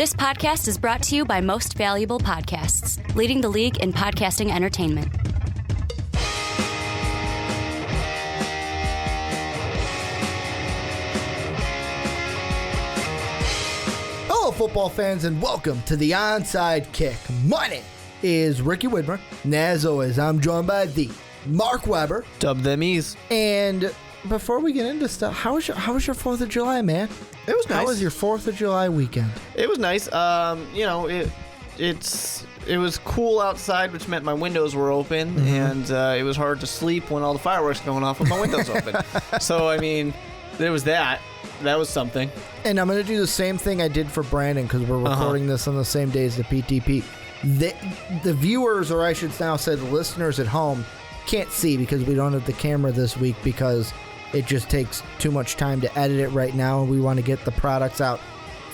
This podcast is brought to you by Most Valuable Podcasts, leading the league in podcasting entertainment. Hello, football fans, and welcome to the Onside Kick. My name is Ricky Widmer, and as always, I'm joined by the Mark Weber. Dub them ease. And before we get into stuff, how was your 4th of July, man? It was nice. How was your 4th of July weekend? It was nice. It was cool outside, which meant my windows were open, and it was hard to sleep when all the fireworks going off with my windows open. So, I mean, there was that. That was something. And I'm going to do the same thing I did for Brandon because we're recording this on the same day as the PTP. The viewers, or I should now say the listeners at home, can't see because we don't have the camera this week because it just takes too much time to edit it right now, and we want to get the products out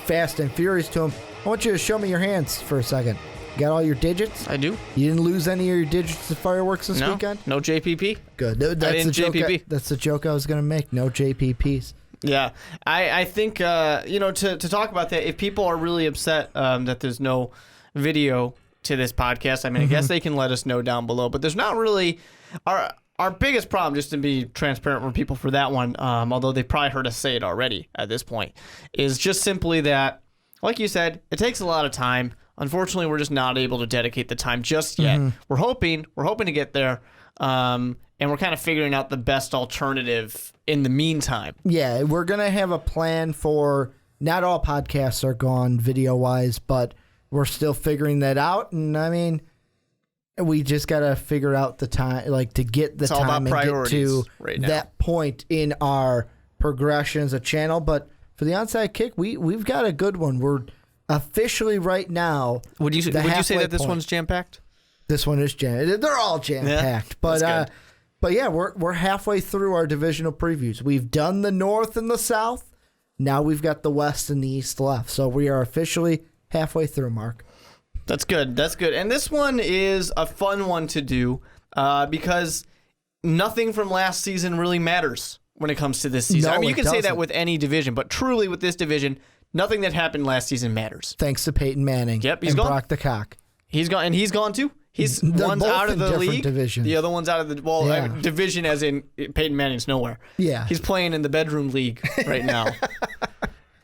fast and furious to them. I want you to show me your hands for a second. You got all your digits? I do. You didn't lose any of your digits to fireworks this weekend? No JPP. Good. That's the joke. That's the joke I was going to make. No JPPs. Yeah, I think, to talk about that, if people are really upset that there's no video to this podcast, I mean, I guess they can let us know down below, but there's not really... Our biggest problem, just to be transparent with people for that one, although they probably heard us say it already at this point, is just simply that, like you said, it takes a lot of time. Unfortunately, we're just not able to dedicate the time just yet. We're hoping to get there, and we're kind of figuring out the best alternative in the meantime. Yeah, we're going to have a plan for, not all podcasts are gone video-wise, but we're still figuring that out, and I mean... We just got to figure out the time, like to get the time and get to that point in our progression as a channel. But for the Onside Kick, we've got a good one. We're officially right now. Would you say that this one's jam-packed? This one is jam. They're all jam-packed. Yeah, but yeah, we're halfway through our divisional previews. We've done the North and the South. Now we've got the West and the East left. So we are officially halfway through, Mark. That's good. And this one is a fun one to do because nothing from last season really matters when it comes to this season. No, I mean, you can say that doesn't. with any division, but truly with this division, nothing that happened last season matters. Thanks to Peyton Manning. Yep, he's and gone. Brock the Cock. He's gone, and he's gone too. One's both out of in the different league. divisions. The other one's out of the division, as in Peyton Manning's nowhere. Yeah, he's playing in the bedroom league right now.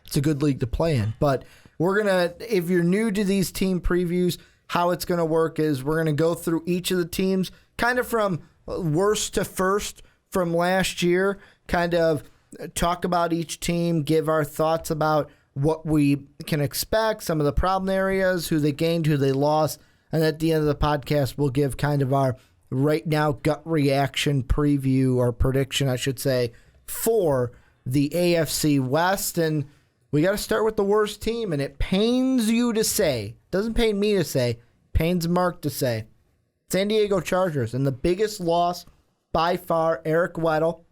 It's a good league to play in. But we're gonna, if you're new to these team previews, how it's going to work is we're going to go through each of the teams kind of from worst to first from last year, kind of talk about each team, give our thoughts about what we can expect, some of the problem areas, who they gained, who they lost, and at the end of the podcast, we'll give kind of our right now gut reaction preview or prediction, I should say, for the AFC West. And we got to start with the worst team, and it pains you to say, doesn't pain me to say, pains Mark to say, San Diego Chargers. And the biggest loss by far, Eric Weddle.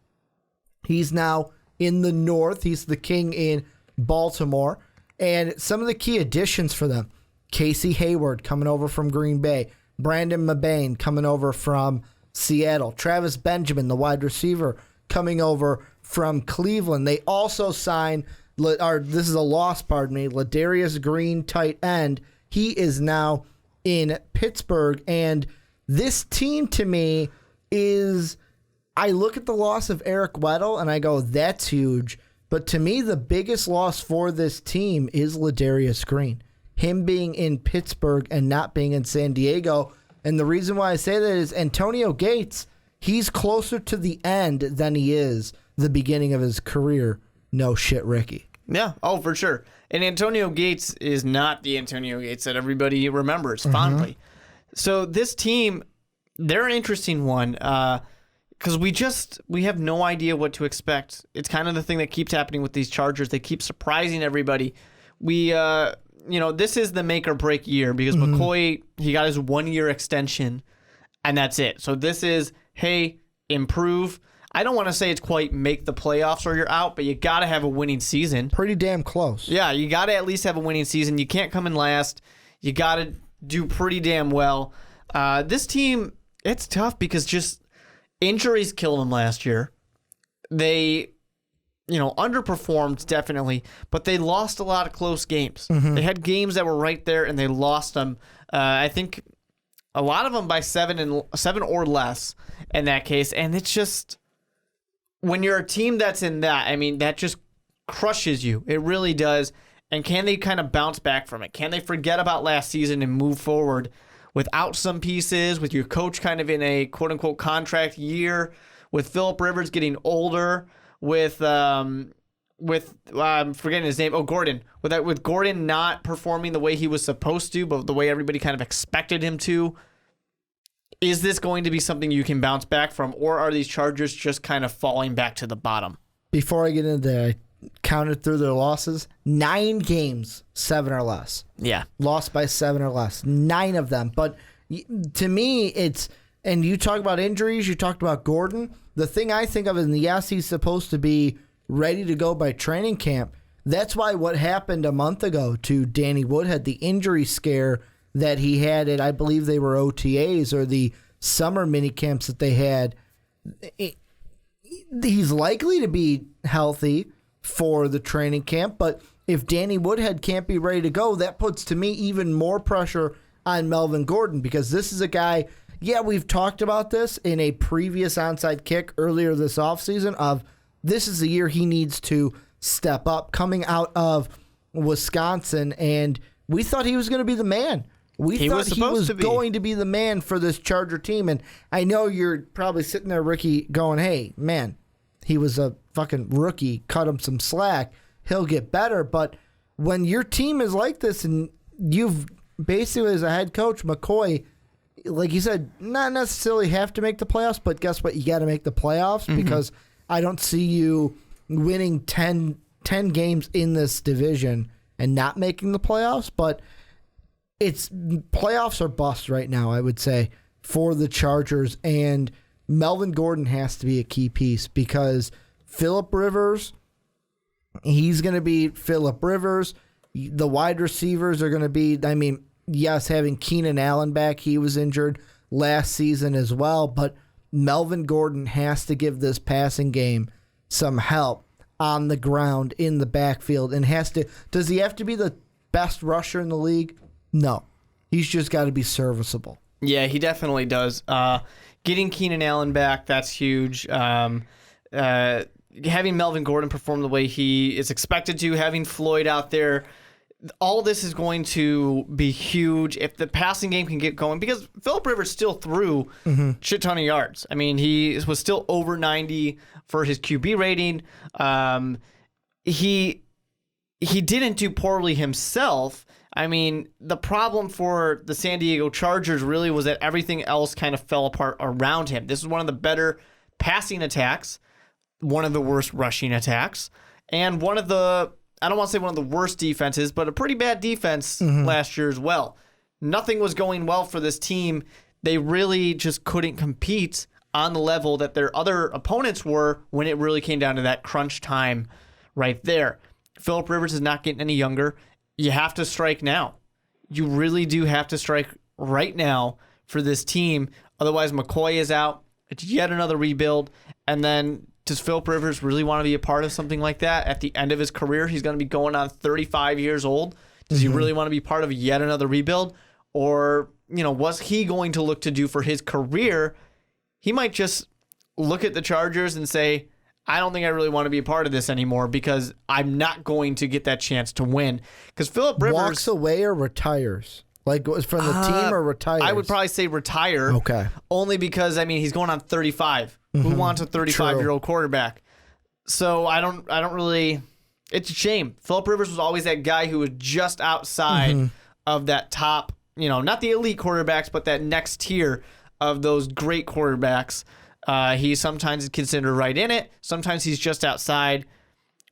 He's now in the North. He's the king in Baltimore. And some of the key additions for them, Casey Hayward coming over from Green Bay, Brandon Mabane coming over from Seattle, Travis Benjamin, the wide receiver, coming over from Cleveland. They also signed... this is a loss, Ladarius Green, tight end. He is now in Pittsburgh. And this team, to me, is... I look at the loss of Eric Weddle, and I go, that's huge. But to me, the biggest loss for this team is Ladarius Green. Him being in Pittsburgh and not being in San Diego. And the reason why I say that is Antonio Gates, he's closer to the end than he is the beginning of his career. No shit, Ricky. Yeah, for sure. And Antonio Gates is not the Antonio Gates that everybody remembers fondly. So this team, they're an interesting one because we have no idea what to expect. It's kind of the thing that keeps happening with these Chargers. They keep surprising everybody. This is the make or break year because McCoy, he got his 1-year extension and that's it. So this is, hey, improve. I don't want to say it's quite make the playoffs or you're out, but you got to have a winning season. Pretty damn close. Yeah, you got to at least have a winning season. You can't come in last. You got to do pretty damn well. This team, it's tough because just injuries killed them last year. They underperformed definitely, but they lost a lot of close games. They had games that were right there, and they lost them. I think a lot of them by 7 or less in that case. And it's just, when you're a team that's in that, I mean, that just crushes you. It really does. And can they kind of bounce back from it? Can they forget about last season and move forward without some pieces, with your coach kind of in a quote-unquote contract year, with Phillip Rivers getting older, with I'm forgetting his name. Gordon. With Gordon not performing the way he was supposed to, but the way everybody kind of expected him to. Is this going to be something you can bounce back from, or are these Chargers just kind of falling back to the bottom? Before I get into that, I counted through their losses. 9 games, 7 or less. Yeah. Lost by 7 or less. 9 of them. But to me, it's, and you talk about injuries, you talked about Gordon. The thing I think of is, yes, he's supposed to be ready to go by training camp. That's why what happened a month ago to Danny Woodhead, the injury scare that he had at, I believe they were OTAs or the summer mini camps that they had, he's likely to be healthy for the training camp. But if Danny Woodhead can't be ready to go, that puts, to me, even more pressure on Melvin Gordon, because this is a guy, we've talked about this in a previous onside kick earlier this offseason of this is the year he needs to step up coming out of Wisconsin, and we thought he was going to be the man. We thought he was going to be the man for this Charger team. And I know you're probably sitting there, Ricky, going, hey, man, he was a fucking rookie. Cut him some slack. He'll get better. But when your team is like this and you've basically, as a head coach, McCoy, like you said, not necessarily have to make the playoffs, but guess what? You got to make the playoffs because I don't see you winning 10 games in this division and not making the playoffs. But it's playoffs or bust right now, I would say, for the Chargers. And Melvin Gordon has to be a key piece because Phillip Rivers, he's going to be Phillip Rivers. The wide receivers are going to be, I mean, yes, having Keenan Allen back, he was injured last season as well. But Melvin Gordon has to give this passing game some help on the ground in the backfield and has to. Does he have to be the best rusher in the league? No. He's just got to be serviceable. Yeah, he definitely does. Getting Keenan Allen back, that's huge. Having Melvin Gordon perform the way he is expected to, having Floyd out there, all this is going to be huge if the passing game can get going, because Phillip Rivers still threw shit ton of yards. I mean, he was still over 90 for his QB rating. He didn't do poorly himself. I mean, the problem for the San Diego Chargers really was that everything else kind of fell apart around him. This is one of the better passing attacks, one of the worst rushing attacks, and one of the, I don't want to say one of the worst defenses, but a pretty bad defense last year as well. Nothing was going well for this team. They really just couldn't compete on the level that their other opponents were when it really came down to that crunch time right there. Phillip Rivers is not getting any younger. You have to strike now. You really do have to strike right now for this team. Otherwise, McCoy is out. It's yet another rebuild. And then does Phillip Rivers really want to be a part of something like that? At the end of his career, he's going to be going on 35 years old. Does he really want to be part of yet another rebuild? Or, was he going to look to do for his career? He might just look at the Chargers and say, I don't think I really want to be a part of this anymore because I'm not going to get that chance to win. Because Phillip Rivers walks away or retires, like from the team or retires. I would probably say retire. Okay, only because he's going on 35. Who wants a 35-year-old quarterback? So I don't really. It's a shame. Phillip Rivers was always that guy who was just outside of that top. Not the elite quarterbacks, but that next tier of those great quarterbacks. He sometimes is considered right in it. Sometimes he's just outside.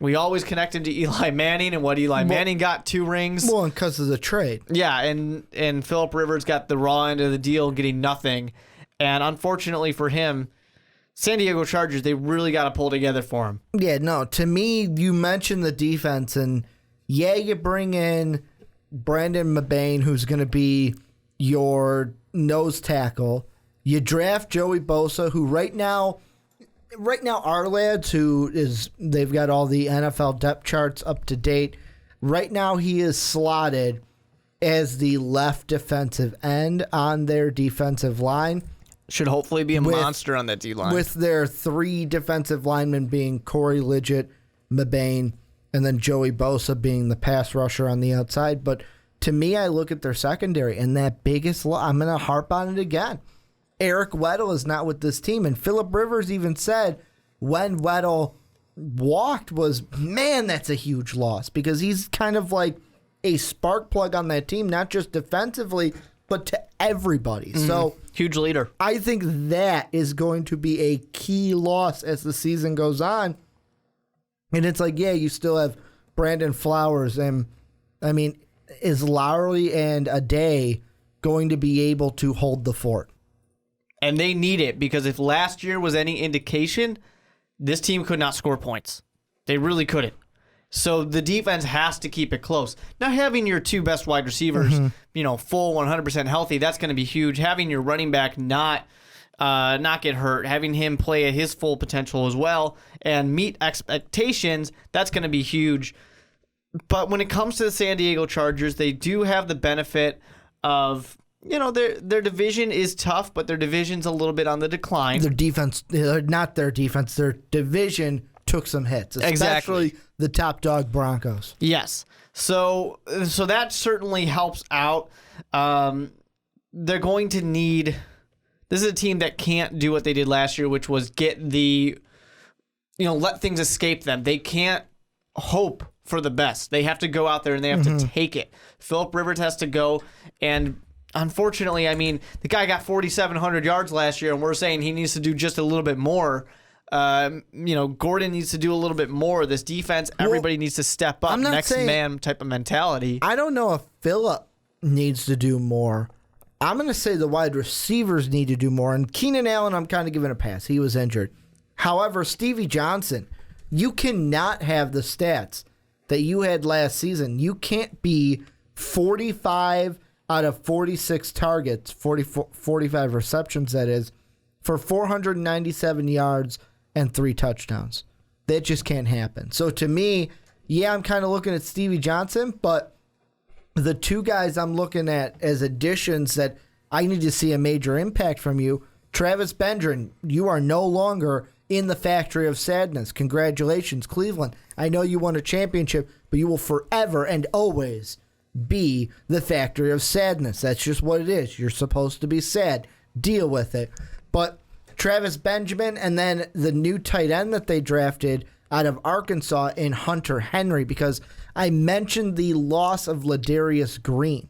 We always connect him to Eli Manning and what Eli Manning got 2 rings. Well, because of the trade. Yeah, and Phillip Rivers got the raw end of the deal, getting nothing. And unfortunately for him, San Diego Chargers, they really got to pull together for him. Yeah, no, to me, you mentioned the defense, and you bring in Brandon Mabane, who's going to be your nose tackle. You draft Joey Bosa, who right now, right now, our lads, they've got all the NFL depth charts up to date. Right now, he is slotted as the left defensive end on their defensive line. Should hopefully be a monster on that D-line. With their 3 defensive linemen being Corey Liggett, Mabane, and then Joey Bosa being the pass rusher on the outside. But to me, I look at their secondary, and that biggest I'm going to harp on it again. Eric Weddle is not with this team. And Phillip Rivers even said when Weddle walked man, that's a huge loss, because he's kind of like a spark plug on that team, not just defensively, but to everybody. So huge leader. I think that is going to be a key loss as the season goes on. And it's like, yeah, you still have Brandon Flowers. And, I mean, is Lowry and Aday going to be able to hold the fort? And they need it, because if last year was any indication, this team could not score points. They really couldn't. So the defense has to keep it close. Now, having your 2 best wide receivers, full 100% healthy, that's going to be huge. Having your running back not get hurt, having him play at his full potential as well and meet expectations, that's going to be huge. But when it comes to the San Diego Chargers, they do have the benefit of, their division is tough, but their division's a little bit on the decline. Their defense, not their defense, their division took some hits, especially the top dog Broncos. Yes. So that certainly helps out. They're going to need... This is a team that can't do what they did last year, which was get let things escape them. They can't hope for the best. They have to go out there and they have to take it. Phillip Rivers has to go, and unfortunately, I mean, the guy got 4,700 yards last year, and we're saying he needs to do just a little bit more. Gordon needs to do a little bit more. This defense, everybody needs to step up. Next man type of mentality. I don't know if Phillip needs to do more. I'm going to say the wide receivers need to do more. And Keenan Allen, I'm kind of giving a pass. He was injured. However, Stevie Johnson, you cannot have the stats that you had last season. You can't be 45 out of 46 targets, 45 receptions, that is, for 497 yards and 3 touchdowns. That just can't happen. So to me, yeah, I'm kind of looking at Stevie Johnson, but the 2 guys I'm looking at as additions that I need to see a major impact from you, Travis Benjamin, you are no longer in the factory of sadness. Congratulations, Cleveland. I know you won a championship, but you will forever and always be the factory of sadness. That's just what it is. You're supposed to be sad. Deal with it. But Travis Benjamin, and then the new tight end that they drafted out of Arkansas in Hunter Henry, because I mentioned the loss of Ladarius Green.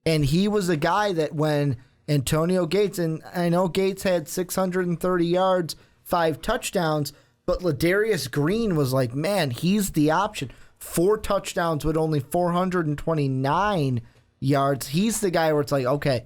And he was a guy that when Antonio Gates, and I know Gates had 630 yards, 5 touchdowns, but Ladarius Green was like, man, he's the option. 4 touchdowns with only 429 yards. He's the guy where it's like, okay,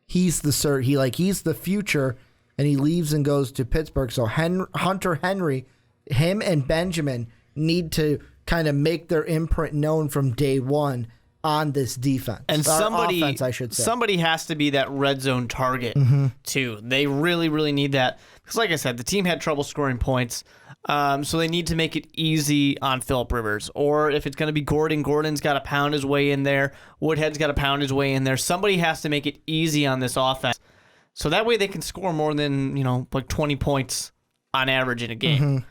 he's the future, and he leaves and goes to Pittsburgh. So Hunter Henry, him and Benjamin need to kind of make their imprint known from day one on this defense. And offense, I should say. Somebody has to be that red zone target, too. They really, really need that. Because like I said, the team had trouble scoring points. So they need to make it easy on Phillip Rivers. Or if it's going to be Gordon, Gordon's got to pound his way in there. Woodhead's got to pound his way in there. Somebody has to make it easy on this offense. So that way they can score more than, like 20 points on average in a game.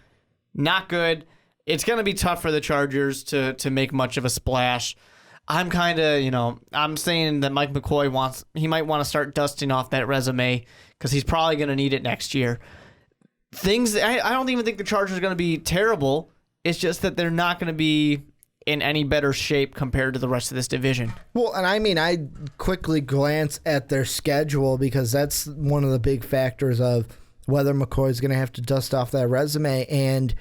Not good. It's going to be tough for the Chargers to make much of a splash. I'm kind of, I'm saying that Mike McCoy might want to start dusting off that resume because he's probably going to need it next year. I don't even think the Chargers are going to be terrible. It's just that they're not going to be in any better shape compared to the rest of this division. Well, and I mean, I quickly glance at their schedule because that's one of the big factors of whether McCoy's going to have to dust off that resume. And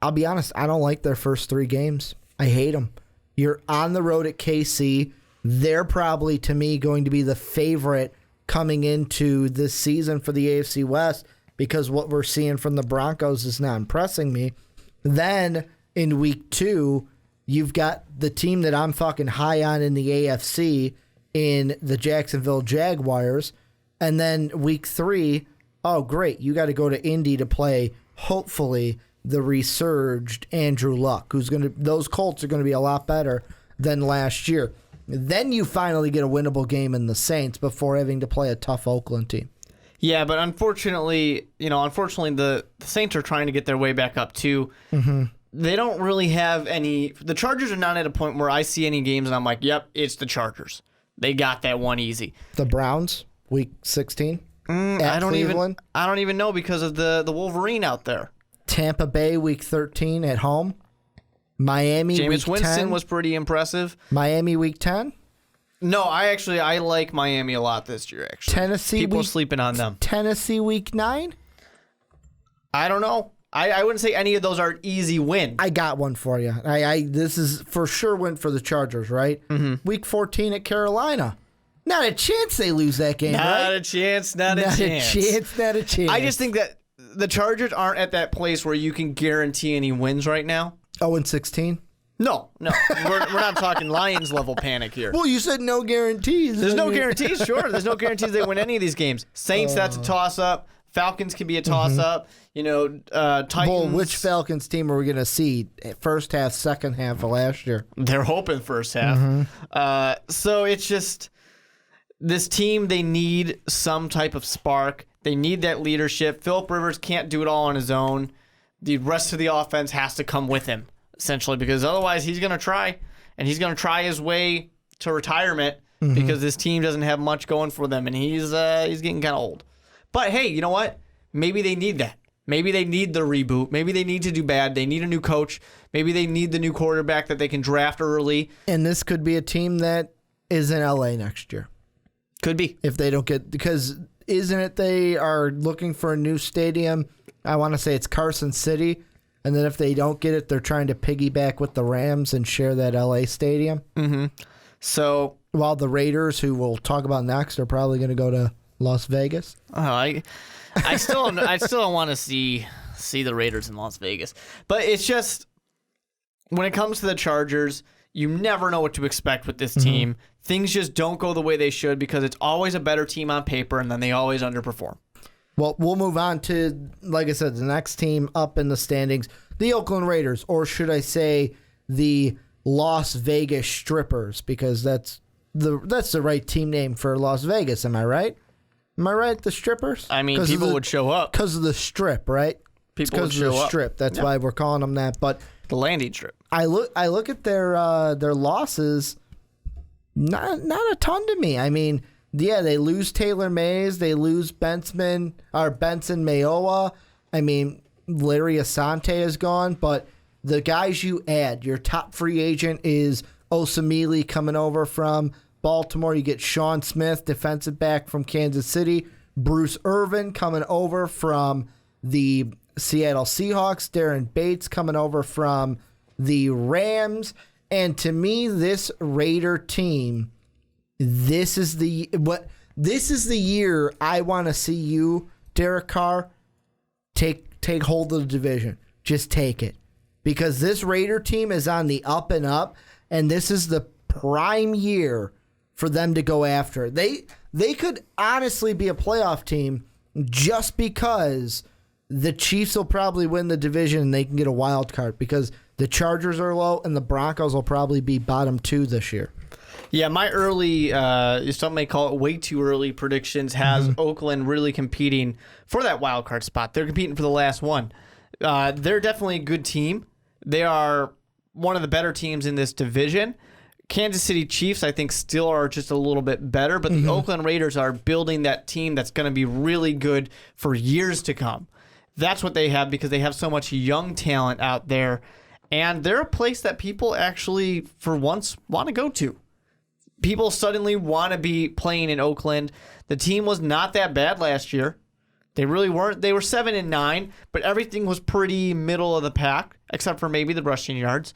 I'll be honest, I don't like their first 3 games. I hate them. You're on the road at KC. They're probably, to me, going to be the favorite coming into this season for the AFC West because what we're seeing from the Broncos is not impressing me. Then in week 2, you've got the team that I'm fucking high on in the AFC in the Jacksonville Jaguars. And then week 3, oh, great, you got to go to Indy to play, hopefully, the resurged Andrew Luck, those Colts are going to be a lot better than last year. Then you finally get a winnable game in the Saints before having to play a tough Oakland team. Yeah, but unfortunately, the Saints are trying to get their way back up too. Mm-hmm. They don't really have any. The Chargers are not at a point where I see any games and I'm like, yep, it's the Chargers. They got that one easy. The Browns, week 16. I don't even know because of the Wolverine out there. Tampa Bay, week 13 at home. Miami, Jameis week 10. Winston was pretty impressive. Miami, week 10. No, I like Miami a lot this year, actually. Tennessee, people are sleeping on them. Tennessee, week 9. I don't know. I wouldn't say any of those are an easy win. I got one for you. This is for sure win for the Chargers, right? Mm-hmm. Week 14 at Carolina. Not a chance they lose that game, right? Not a chance. Not a chance. I just think that the Chargers aren't at that place where you can guarantee any wins right now. 0-16? No. we're not talking Lions level panic here. Well, you said no guarantees. There's no guarantees, sure. There's no guarantees they win any of these games. Saints, that's a toss-up. Falcons can be a toss-up. Titans. Well, which Falcons team are we going to see first half, second half of last year? They're hoping first half. So it's just this team, they need some type of spark. They need that leadership. Phillip Rivers can't do it all on his own. The rest of the offense has to come with him, essentially, because otherwise he's going to try, and he's going to try his way to retirement because this team doesn't have much going for them, and he's getting kind of old. But hey, you know what? Maybe they need that. Maybe they need the reboot. Maybe they need to do bad. They need a new coach. Maybe they need the new quarterback that they can draft early. And this could be a team that is in LA next year. Could be. If they don't get, because isn't it they are looking for a new stadium? I want to say it's Carson City. And then if they don't get it, they're trying to piggyback with the Rams and share that LA stadium. Mm-hmm. So while the Raiders, who we'll talk about next, are probably going to go to Las Vegas. Oh, I still don't want to see the Raiders in Las Vegas. But it's just when it comes to the Chargers, you never know what to expect with this team. Things just don't go the way they should because it's always a better team on paper, and then they always underperform. Well, we'll move on to, like I said, the next team up in the standings, the Oakland Raiders, or should I say the Las Vegas Strippers, because that's the right team name for Las Vegas. Am I right? Am I right? The Strippers? I mean, people would show up because of the strip, right? People would show up. Strip. That's why we're calling them that. But the landing strip. I look at their losses. Not a ton to me. I mean, yeah, they lose Taylor Mays, they lose Benson Mayowa. I mean, Larry Asante is gone, but the guys you add, your top free agent is Osamili coming over from Baltimore. You get Sean Smith, defensive back from Kansas City. Bruce Irvin coming over from the Seattle Seahawks. Darren Bates coming over from the Rams. And to me, this Raider team, this is the year I want to see you, Derek Carr, take hold of the division. Just take it. Because this Raider team is on the up and up, and this is the prime year for them to go after. They could honestly be a playoff team just because the Chiefs will probably win the division and they can get a wild card because the Chargers are low and the Broncos will probably be bottom 2 this year. Yeah, my early, some may call it way too early predictions, has Oakland really competing for that wild card spot. They're competing for the last one. They're definitely a good team. They are one of the better teams in this division. Kansas City Chiefs, I think, still are just a little bit better, but the Oakland Raiders are building that team that's going to be really good for years to come. That's what they have because they have so much young talent out there, and they're a place that people actually, for once, want to go to. People suddenly want to be playing in Oakland. The team was not that bad last year. They really weren't. They were 7-9, but everything was pretty middle of the pack, except for maybe the rushing yards.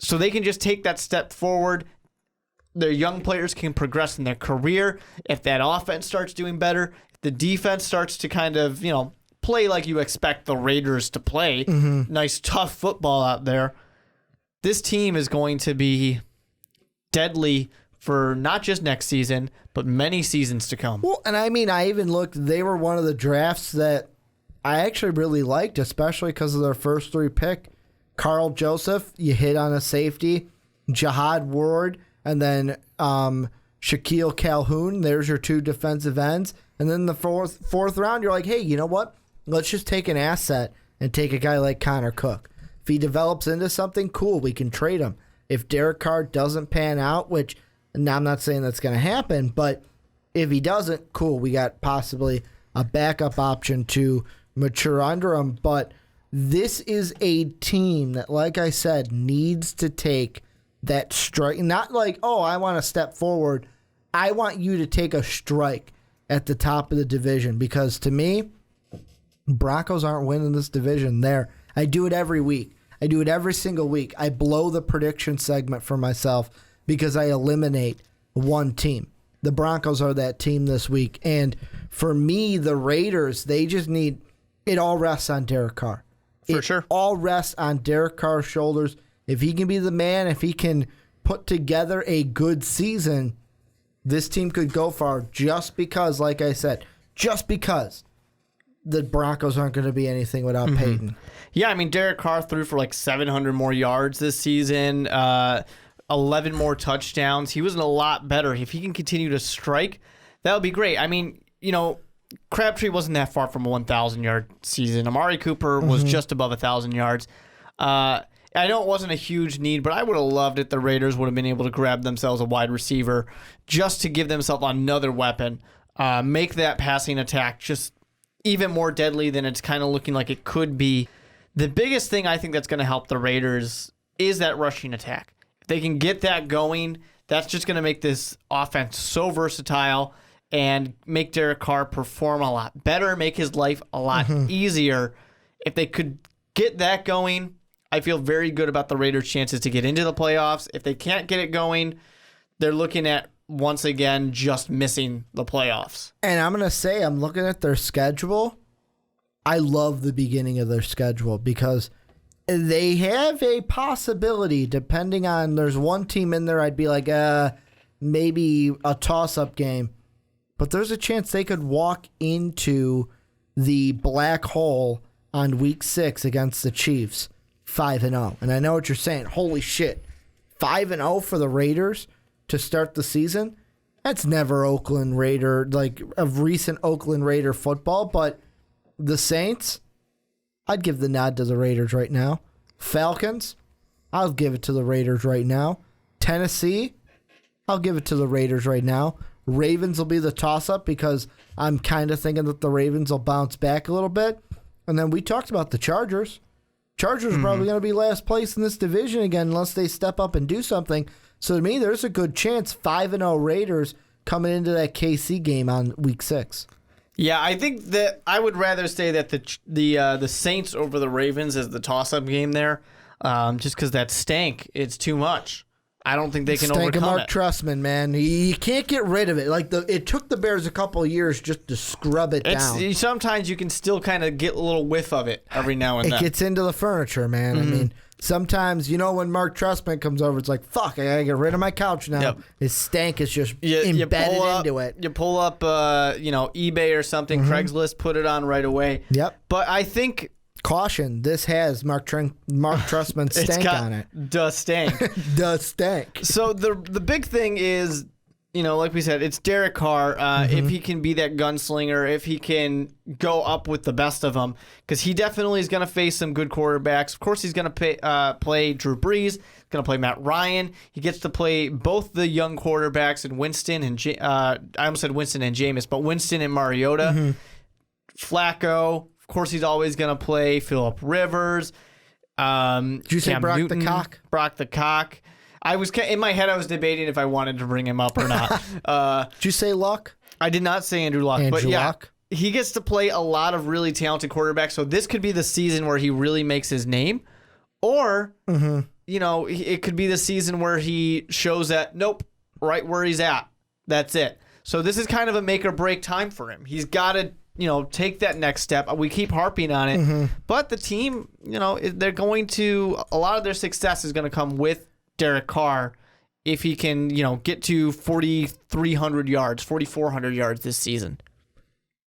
So they can just take that step forward. Their young players can progress in their career. If that offense starts doing better, if the defense starts to kind of, play like you expect the Raiders to play, nice, tough football out there, this team is going to be deadly for not just next season, but many seasons to come. Well, and I mean, I even looked, they were one of the drafts that I actually really liked, especially because of their first 3 pick. Carl Joseph, you hit on a safety. Jihad Ward, and then Shaquille Calhoun. There's your 2 defensive ends. And then the fourth round, you're like, hey, you know what? Let's just take an asset and take a guy like Connor Cook. If he develops into something, cool, we can trade him. If Derek Carr doesn't pan out, which now I'm not saying that's going to happen, but if he doesn't, cool, we got possibly a backup option to mature under him. But this is a team that, like I said, needs to take that strike. Not like, oh, I want to step forward. I want you to take a strike at the top of the division, because to me, Broncos aren't winning this division. I do it every week. I do it every single week. I blow the prediction segment for myself because I eliminate one team. The Broncos are that team this week. And for me, the Raiders, they just need, it all rests on Derek Carr. For sure. All rests on Derek Carr's shoulders. If he can be the man, if he can put together a good season, this team could go far, just because, like I said, just because the Broncos aren't going to be anything without Peyton. Yeah, I mean, Derek Carr threw for like 700 more yards this season, 11 more touchdowns. He was a lot better. If he can continue to strike, that would be great. I mean, you know, Crabtree wasn't that far from a 1,000-yard season. Amari Cooper was just above 1,000 yards. I know it wasn't a huge need, but I would have loved it. The Raiders would have been able to grab themselves a wide receiver just to give themselves another weapon, make that passing attack just even more deadly than it's kind of looking like it could be. The biggest thing I think that's going to help the Raiders is that rushing attack. If they can get that going, that's just going to make this offense so versatile and make Derek Carr perform a lot better, make his life a lot easier. If they could get that going, I feel very good about the Raiders' chances to get into the playoffs. If they can't get it going, they're looking at, once again, just missing the playoffs. And I'm going to say, I'm looking at their schedule. I love the beginning of their schedule because they have a possibility, depending on, there's one team in there I'd be like, maybe a toss-up game. But there's a chance they could walk into the black hole on week 6 against the Chiefs 5-0. And I know what you're saying. Holy shit. 5-0 for the Raiders to start the season? That's never Oakland Raider, like of recent Oakland Raider football. But the Saints, I'd give the nod to the Raiders right now. Falcons, I'll give it to the Raiders right now. Tennessee, I'll give it to the Raiders right now. Ravens will be the toss-up because I'm kind of thinking that the Ravens will bounce back a little bit. And then we talked about the Chargers. Chargers are probably going to be last place in this division again unless they step up and do something. So to me, there's a good chance 5-0 Raiders coming into that KC game on week 6. Yeah, I think that I would rather say that the Saints over the Ravens as the toss-up game there, just because that stank, it's too much. I don't think they can overcome Mark it. Trustman, man. You can't get rid of it. Like it took the Bears a couple of years just to scrub it down. Sometimes you can still kind of get a little whiff of it every now and then. It gets into the furniture, man. I mean, sometimes, when Mark Trustman comes over, it's like, fuck, I got to get rid of my couch now. Yep. His stank is just embedded into it. You pull up, eBay or something, Craigslist, put it on right away. Yep. But I think... Caution, this has Mark Trustman's stank on it. The stank. The stank. So the big thing is, like we said, it's Derek Carr. If he can be that gunslinger, if he can go up with the best of them, because he definitely is going to face some good quarterbacks. Of course, he's going to play Drew Brees. He's going to play Matt Ryan. He gets to play both the young quarterbacks and Winston and I almost said Winston and Jameis, but Winston and Mariota. Flacco. Of course, he's always going to play Phillip Rivers. Did you say Brock Newton, the Cock? Brock the Cock. In my head, I was debating if I wanted to bring him up or not. Did you say Luck? I did not say Andrew Luck. But yeah, Luck? He gets to play a lot of really talented quarterbacks. So this could be the season where he really makes his name. Or, it could be the season where he shows that, nope, right where he's at. That's it. So this is kind of a make or break time for him. He's got to take that next step. We keep harping on it. But the team, they're going to, a lot of their success is going to come with Derek Carr if he can, get to 4,300 yards, 4,400 yards this season.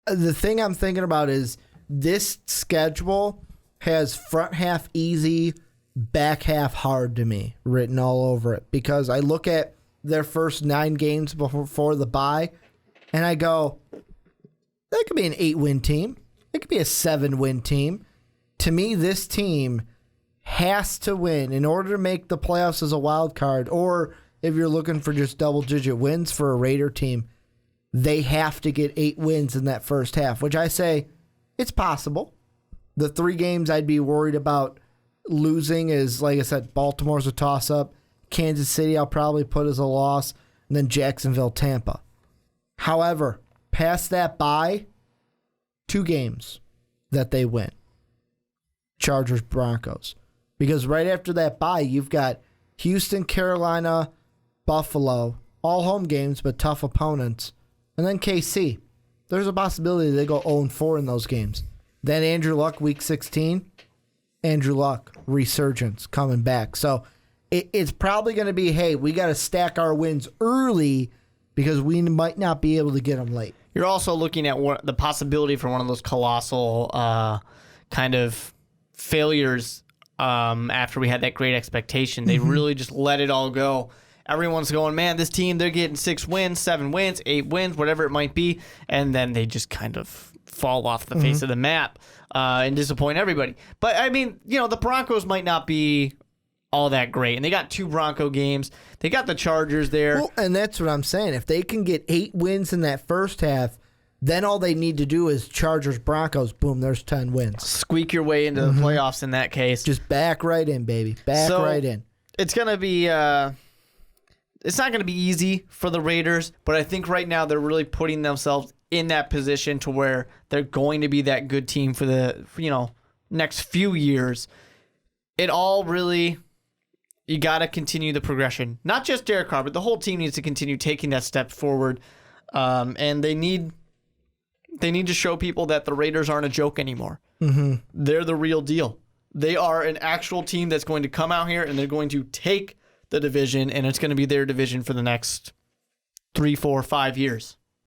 The thing I'm thinking about is this schedule has front half easy, back half hard to me written all over it, because I look at their first 9 games before the bye and I go, that could be an 8-win team. It could be a 7-win team. To me, this team has to win in order to make the playoffs as a wild card, or if you're looking for just double-digit wins for a Raider team, they have to get 8 wins in that first half, which I say it's possible. The 3 games I'd be worried about losing is, like I said, Baltimore's a toss-up. Kansas City I'll probably put as a loss, and then Jacksonville, Tampa. However, past that bye, 2 games that they win. Chargers, Broncos. Because right after that bye, you've got Houston, Carolina, Buffalo, all home games, but tough opponents. And then KC. There's a possibility they go 0-4 in those games. Then Andrew Luck, week 16. Andrew Luck, resurgence, coming back. So it's probably going to be, hey, we got to stack our wins early because we might not be able to get them late. You're also looking at the possibility for one of those colossal kind of failures after we had that great expectation. They really just let it all go. Everyone's going, man, this team, they're getting 6 wins, 7 wins, 8 wins, whatever it might be. And then they just kind of fall off the face of the map and disappoint everybody. But, I mean, the Broncos might not be all that great. And they got 2 Bronco games. They got the Chargers there. Well, and that's what I'm saying. If they can get 8 wins in that first half, then all they need to do is Chargers, Broncos, boom, there's 10 wins. Squeak your way into the playoffs in that case. Just back right in, baby. Back right in. It's going to be... it's not going to be easy for the Raiders, but I think right now they're really putting themselves in that position to where they're going to be that good team for the next few years. It all really, you got to continue the progression. Not just Derek Carr, but the whole team needs to continue taking that step forward. And they need to show people that the Raiders aren't a joke anymore. They're the real deal. They are an actual team that's going to come out here and they're going to take the division, and it's going to be their division for the next 3, 4, 5 years.